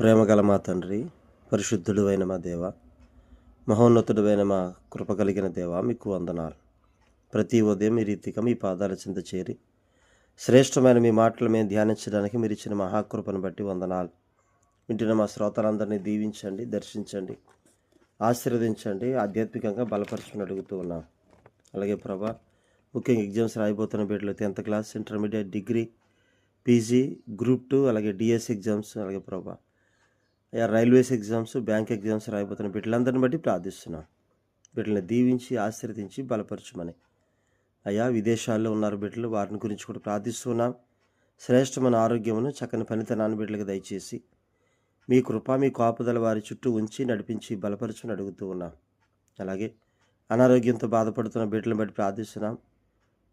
ప్రేమగల మా తండ్రి, పరిశుద్ధుడు అయిన మా దేవ, మహోన్నతుడు అయిన మా కృప కలిగిన దేవ, మీకు వందనాలు. ప్రతి ఉదయం ఈ రీతిగా మీ పాదాల చింత చేరి శ్రేష్టమైన మీ మాటలు మేము ధ్యానించడానికి మీరు ఇచ్చిన మహాకృపను బట్టి వందనాలు. వింటున్న మా శ్రోతలందరినీ దీవించండి, దర్శించండి, ఆశీర్వదించండి, ఆధ్యాత్మికంగా బలపరచుకుని అడుగుతూ ఉన్నాం. అలాగే ప్రభా, ముఖ్యంగా ఎగ్జామ్స్ రాయిపోతున్న బిడ్డలు 10th class, intermediate, degree, PG, group 2, అలాగే డిఎస్ ఎగ్జామ్స్, అలాగే ప్రభా రైల్వేస్ ఎగ్జామ్స్, బ్యాంక్ ఎగ్జామ్స్ రాయిపోతున్న బిడ్డలందరిని బట్టి ప్రార్థిస్తున్నాం. బిడ్డల్ని దీవించి ఆశీర్వదించి బలపరచమని. అయ్యా, విదేశాల్లో ఉన్నారు బిడ్డలు, వారిని గురించి కూడా ప్రార్థిస్తున్నాం. శ్రేష్టమైన ఆరోగ్యమును, చక్కని పనితనాన్ని బిడ్డలకు దయచేసి మీ కృప, మీ కాపుదల వారి చుట్టూ ఉంచి నడిపించి బలపరచమని అడుగుతూ ఉన్నాం. అలాగే అనారోగ్యంతో బాధపడుతున్న బిడ్డలను బట్టి ప్రార్థిస్తున్నాం.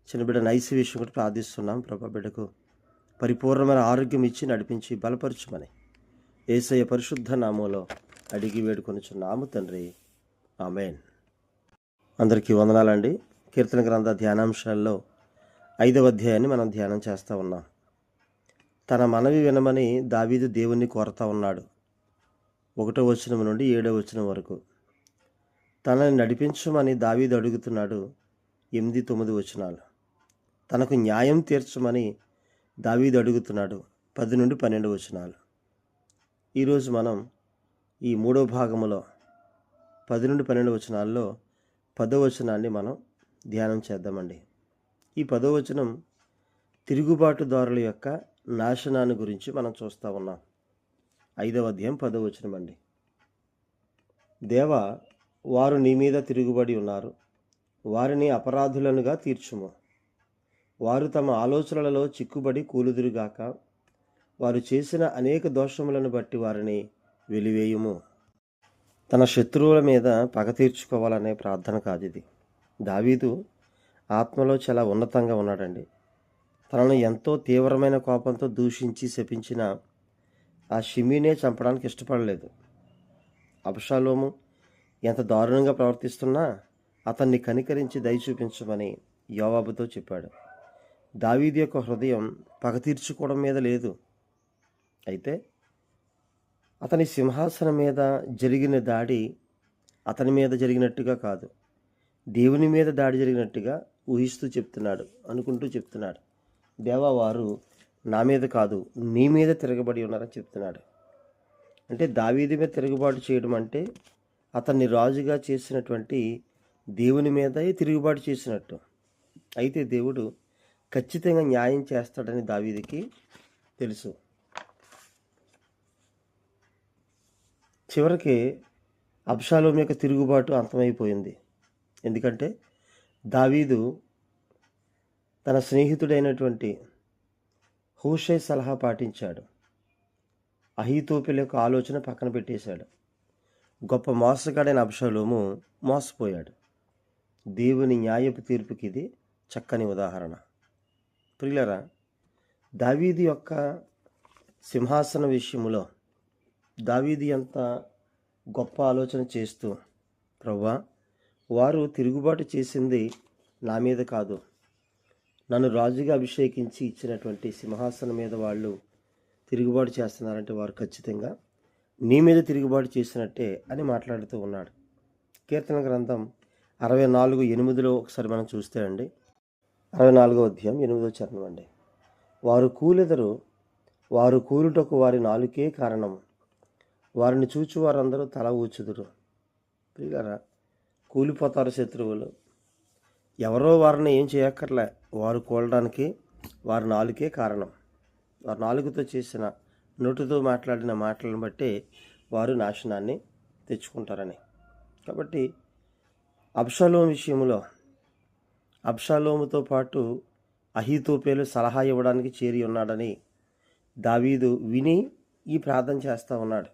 చిన్న బిడ్డ నైసి విషయం కూడా ప్రార్థిస్తున్నాం. ప్రభా, బిడ్డకు పరిపూర్ణమైన ఆరోగ్యం ఇచ్చి నడిపించి బలపరచమని యేసయ్య పరిశుద్ధ నామంలో అడిగి వేడుకొనుచున్నాము తండ్రి, ఆమేన్. అందరికీ వందనాలండి. కీర్తన గ్రంథ ధ్యానాంశాల్లో 5వ అధ్యాయాన్ని మనం ధ్యానం చేస్తూ ఉన్నాం. తన మనవి వినమని దావీదు దేవుణ్ణి కోరుతా ఉన్నాడు. 1వ వచనం నుండి 7వ వచనం వరకు. తనని నడిపించమని దావీదు అడుగుతున్నాడు. 8, 9 వచనాలు. తనకు న్యాయం తీర్చమని దావీదు అడుగుతున్నాడు. 10 నుండి 12 వచనాలు. ఈరోజు మనం ఈ 3వ భాగములో 10 నుండి 12 వచనాల్లో 10వ వచనాన్ని మనం ధ్యానం చేద్దామండి. ఈ 10వ వచనం తిరుగుబాటుదారుల యొక్క నాశనాన్ని గురించి మనం చూస్తూ ఉన్నాం. 5వ అధ్యాయం 10వ వచనం అండి. దేవా, వారు నీ మీద తిరుగుబడి ఉన్నారు, వారిని అపరాధులనుగా తీర్చుము. వారు తమ ఆలోచనలలో చిక్కుబడి కూలుదురుగాక, వారు చేసిన అనేక దోషములను బట్టి వారిని వెలివేయుము. తన శత్రువుల మీద పగ తీర్చుకోవాలనే ప్రార్థన కాదు ఇది. దావీదు ఆత్మలో చాలా ఉన్నతంగా ఉన్నాడండి. తనను ఎంతో తీవ్రమైన కోపంతో దూషించి శపించిన ఆ షిమీనే చంపడానికి ఇష్టపడలేదు. అబ్షాలోము ఎంత దారుణంగా ప్రవర్తిస్తున్నా అతన్ని కనికరించి దయ చూపించమని యోవాబుతో చెప్పాడు. దావీదు యొక్క హృదయం పగ తీర్చుకోవడం మీద లేదు. అయితే అతని సింహాసనం మీద జరిగిన దాడి అతని మీద జరిగినట్టుగా కాదు, దేవుని మీద దాడి జరిగినట్టుగా ఊహిస్తూ చెప్తున్నాడు, అనుకుంటూ చెప్తున్నాడు. దేవా, వారు నా మీద కాదు నీ మీద తిరగబడి ఉన్నారని చెప్తున్నాడు. అంటే దావీదు మీద తిరుగుబాటు చేయడం అంటే అతన్ని రాజుగా చేసినటువంటి దేవుని మీదే తిరుగుబాటు చేసినట్టు. అయితే దేవుడు ఖచ్చితంగా న్యాయం చేస్తాడని దావీదుకి తెలుసు. చివరికి అబ్షాలోము యొక్క తిరుగుబాటు అంతమైపోయింది. ఎందుకంటే దావీదు తన స్నేహితుడైనటువంటి హూషై సలహా పాటించాడు. అహీతోపెలు యొక్క ఆలోచన పక్కన పెట్టేశాడు. గొప్ప మోసగాడైన అబ్షాలోము మోసపోయాడు. దేవుని న్యాయపు తీర్పుకి ఇది చక్కని ఉదాహరణ. ప్రియులారా, దావీదు యొక్క సింహాసన విషయంలో దావీదు ఎంత గొప్ప ఆలోచన చేస్తూ, ప్రభువా, వారు తిరుగుబాటు చేసింది నా మీద కాదు, నన్ను రాజుగా అభిషేకించి ఇచ్చినటువంటి సింహాసనం మీద వాళ్ళు తిరుగుబాటు చేస్తున్నారంటే వారు ఖచ్చితంగా నీ మీద తిరుగుబాటు చేసినట్టే అని మాట్లాడుతూ ఉన్నాడు. కీర్తన గ్రంథం 64:8 ఒకసారి మనం చూస్తే అండి, 64వ అధ్యాయం 8వ చరణం అండి. వారు కూలెదరు, వారు కూలుటకు వారి నాలుకే కారణము, వారిని చూచి వారందరూ తల ఊచుదురు. ప్రియులారా, కూలిపోతారు శత్రువులు. ఎవరో వారిని ఏం చేయక్కర్లే, వారు కూలడానికి వారి నాలుకే కారణం. వారి నాలుగుతో చేసిన, నోటితో మాట్లాడిన మాటలను బట్టి వారు నాశనాన్ని తెచ్చుకుంటారని. కాబట్టి అబ్షాలోము విషయంలో అబ్షాలోముతో పాటు అహీతోపెలు సలహా ఇవ్వడానికి చేరి ఉన్నాడని దావీదు విని ఈ ప్రార్థన చేస్తూ ఉన్నాడు.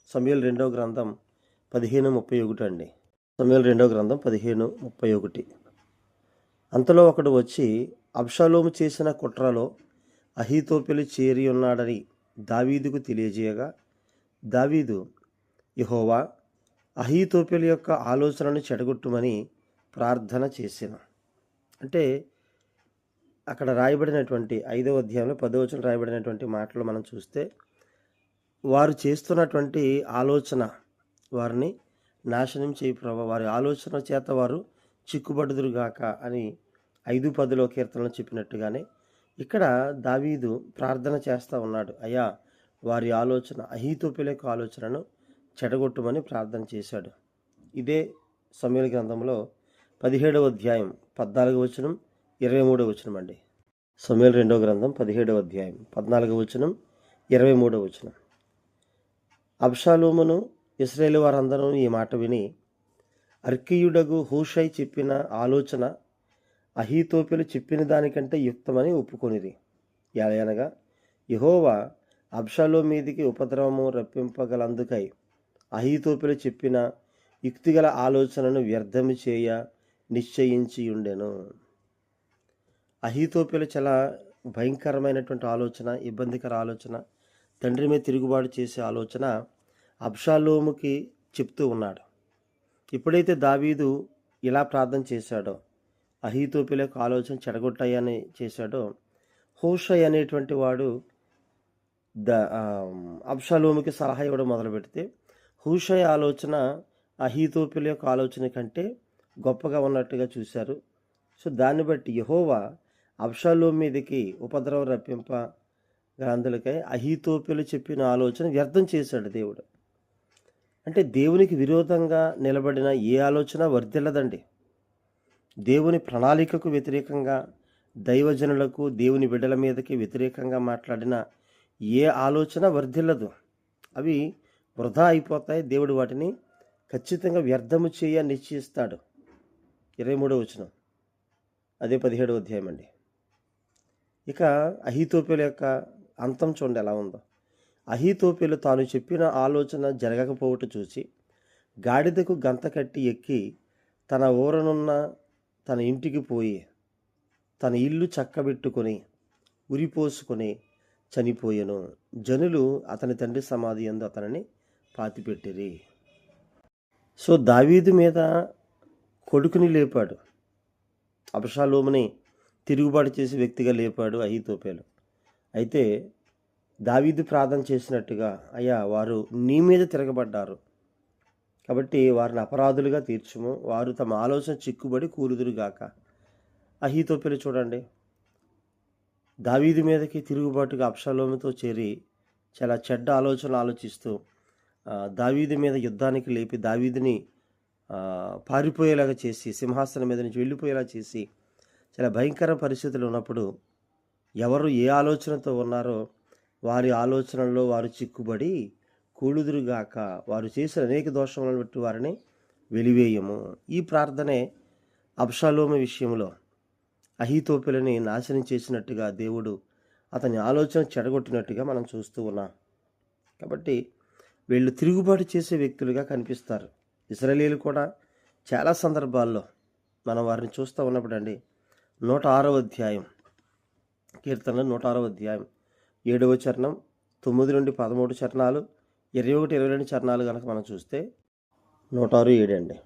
సమూయేలు 2వ గ్రంథం 15:31 అండి. సమూయేలు 2వ గ్రంథం 15:31. అంతలో ఒకడు వచ్చి అబ్షాలోము చేసిన కుట్రలో అహీతోపెలు చేరి ఉన్నాడని దావీదుకు తెలియజేయగా, దావీదు, యెహోవా, అహీతోపెలు యొక్క ఆలోచనను చెడగొట్టుమని ప్రార్థన చేసిన. అంటే అక్కడ రాయబడినటువంటి 5వ అధ్యాయంలో 10వ వచనం రాయబడినటువంటి మాటలు మనం చూస్తే, వారు చేస్తున్నటువంటి ఆలోచన వారిని నాశనం చేయి ప్రభా, వారి ఆలోచన చేత వారు చిక్కుబడుదురుగాక అని 5:10 కీర్తనలో చెప్పినట్టుగానే ఇక్కడ దావీదు ప్రార్థన చేస్తూ ఉన్నాడు. అయ్యా, వారి ఆలోచన అహీతోపెల యొక్క ఆలోచనను చెడగొట్టుమని ప్రార్థన చేశాడు. ఇదే సమూయేలు గ్రంథంలో 17వ అధ్యాయం 14వ వచనం 23వ వచనం అండి. సమూయేలు 2వ గ్రంథం 17వ అధ్యాయం 14వ వచనం 23వ వచనం. అబ్షాలోమును ఇశ్రాయేలు వారందరూ ఈ మాట విని అర్కీయుడగు హూషై చెప్పిన ఆలోచన అహీతోపెలు చెప్పిన దానికంటే యుక్తమని ఒప్పుకొనిరి. అనగా యెహోవా అబ్షాలోము మీదికి ఉపద్రవము రప్పింపగలందుకై అహీతోపెలు చెప్పిన యుక్తిగల ఆలోచనను వ్యర్థము చేయ నిశ్చయించి ఉండెను. అహీతోపెలు చాలా భయంకరమైనటువంటి ఆలోచన, ఇబ్బందికర ఆలోచన, తండ్రి మీద తిరుగుబాటు చేసే ఆలోచన అబ్షాలోముకి చెప్తూ ఉన్నాడు. ఎప్పుడైతే దావీదు ఇలా ప్రార్థన చేశాడో, అహీతోపెల యొక్క ఆలోచన చెడగొట్టాయని చేశాడో, హూషై అనేటువంటి వాడు అబ్షాలోముకి సలహా ఇవ్వడం మొదలు పెడితే హూషై ఆలోచన అహీతోపెల యొక్క ఆలోచన కంటే గొప్పగా ఉన్నట్టుగా చూశారు. సో దాన్ని బట్టి యెహోవా అబ్షాలోము మీదకి ఉపద్రవం రప్పింపగలందులకై అహీతోపెలు చెప్పిన ఆలోచన వ్యర్థం చేశాడు దేవుడు. అంటే దేవునికి విరోధంగా నిలబడిన ఏ ఆలోచన వర్ధిల్లదండి. దేవుని ప్రణాళికకు వ్యతిరేకంగా, దైవజనులకు, దేవుని బిడ్డల మీదకి వ్యతిరేకంగా మాట్లాడిన ఏ ఆలోచన వర్ధిల్లదు. అవి వృధా అయిపోతాయి. దేవుడు వాటిని ఖచ్చితంగా వ్యర్థము చేయ నిశ్చయిస్తాడు. 23వ వచనం, అదే 17వ అధ్యాయం అండి. ఇక అహీతోపెలు యొక్క అంతం చూడండి ఎలా ఉందో. అహీతోపెలు తాను చెప్పిన ఆలోచన జరగకపోవట చూసి గాడిదకు గంత కట్టి ఎక్కి తన ఊరనున్న తన ఇంటికి పోయి తన ఇల్లు చక్కబెట్టుకొని ఉరిపోసుకొని చనిపోయెను. జనులు అతని తండ్రి సమాధి యందు అతనిని పాతిపెట్టిరి. సో దావీదు మీద కొడుకుని లేపాడు, అబ్షాలోముని తిరుగుబాటు చేసి వ్యక్తిగా లేపాడు అహీతోపెలు. అయితే దావీదు ప్రార్థన చేసినట్టుగా, అయ్యా, వారు నీ మీద తిరగబడ్డారు కాబట్టి వారిని అపరాధులుగా తీర్చుము, వారు తమ ఆలోచన చిక్కుబడి కూలుదురుగాక. అహీతోపెలు చూడండి, దావీదు మీదకి తిరుగుబాటుగా అబ్షాలోముతో చేరి చాలా చెడ్డ ఆలోచనలు ఆలోచిస్తూ దావీదు మీద యుద్ధానికి లేపి దావీదుని పారిపోయేలాగా చేసి, సింహాసనం మీద నుంచి వెళ్ళిపోయేలా చేసి, చాలా భయంకర పరిస్థితులు ఉన్నప్పుడు ఎవరు ఏ ఆలోచనతో ఉన్నారో వారి ఆలోచనల్లో వారు చిక్కుబడి కూలుదురుగాక, వారు చేసిన అనేక దోషములను బట్టి వారిని వెలివేయము. ఈ ప్రార్థనే అబ్షాలోము విషయంలో అహీతోపెలుని నాశనం చేసినట్టుగా, దేవుడు అతని ఆలోచన చెడగొట్టినట్టుగా మనం చూస్తూ ఉన్నాం. కాబట్టి వీళ్ళు తిరుగుబాటు చేసే వ్యక్తులుగా కనిపిస్తారు. ఇశ్రాయేలీయులు కూడా చాలా సందర్భాల్లో మనం వారిని చూస్తూ ఉన్నప్పుడు అండి, 106వ అధ్యాయం కీర్తనలు 106వ అధ్యాయం 7వ చరణం, 9 నుండి 13 చరణాలు, 21, 22 చరణాలు కనుక మనం చూస్తే 106:7 అండి.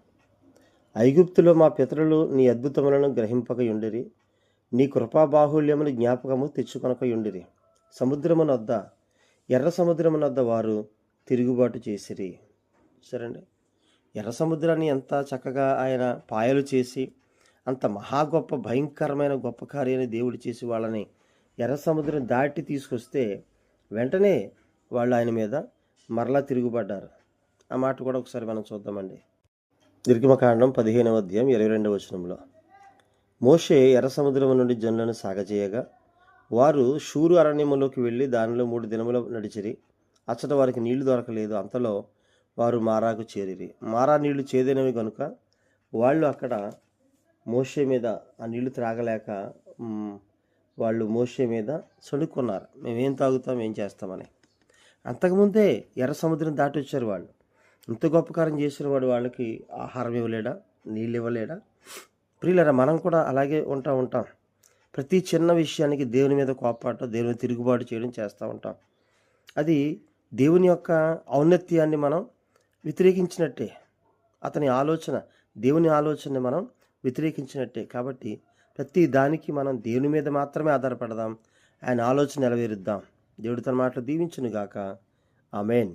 ఐగుప్తులో మా పితరులు నీ అద్భుతములను గ్రహింపకయుండిరి, నీ కృపాబాహుళ్యమును జ్ఞాపకము తెచ్చుకొనకయుండిరి. సముద్రమునొద్ద, ఎర్ర సముద్రమునొద్ద వారు తిరుగుబాటు చేసిరి. సరేండి, ఎర్ర సముద్రాన్ని ఎంత చక్కగా ఆయన పాయలు చేసి, అంత మహా గొప్ప భయంకరమైన గొప్ప కార్యాన్ని దేవుడు చేసి వాళ్ళని ఎర్ర సముద్రం దాటి తీసుకొస్తే వెంటనే వాళ్ళు ఆయన మీద మరలా తిరుగుబడ్డారు. ఆ మాట కూడా ఒకసారి మనం చూద్దామండి. నిర్గమకాండం 15వ అధ్యాయం 22వ వచనంలో, మోషే ఎర్ర సముద్రం నుండి జనులను సాగజేయగా వారు షూరు అరణ్యములోకి వెళ్ళి దానిలో 3 దినములు నడిచిరి. అచ్చట వారికి నీళ్లు దొరకలేదు. అంతలో వారు మారాకు చేరిరి. మారా నీళ్లు చేదైనవి కనుక వాళ్ళు అక్కడ మోషే మీద ఆ నీళ్లు త్రాగలేక వాళ్ళు మోషే మీద సణుక్కున్నారు, మేమేం తాగుతాం, ఏం చేస్తామని. అంతకుముందే ఎర్ర సముద్రం దాటి వచ్చారు వాళ్ళు. ఇంత గొప్ప కార్యం చేసిన వాడు వాళ్ళకి ఆహారం ఇవ్వలేడా, నీళ్ళు ఇవ్వలేడా? ప్రియులారా, మనం కూడా అలాగే ఉంటాం. ప్రతి చిన్న విషయానికి దేవుని మీద కోపాటం, దేవుని తిరుగుబాటు చేయడం చేస్తూ ఉంటాం. అది దేవుని యొక్క ఔన్నత్యాన్ని మనం వ్యతిరేకించినట్టే, అతని ఆలోచన, దేవుని ఆలోచనని మనం వ్యతిరేకించినట్టే. కాబట్టి ప్రతి దానికి మనం దేవుని మీద మాత్రమే ఆధారపడదాం, ఆయన ఆలోచన నెరవేరుద్దాం. దేవుడు తన మాటలు దీవించును గాక. ఆమేన్.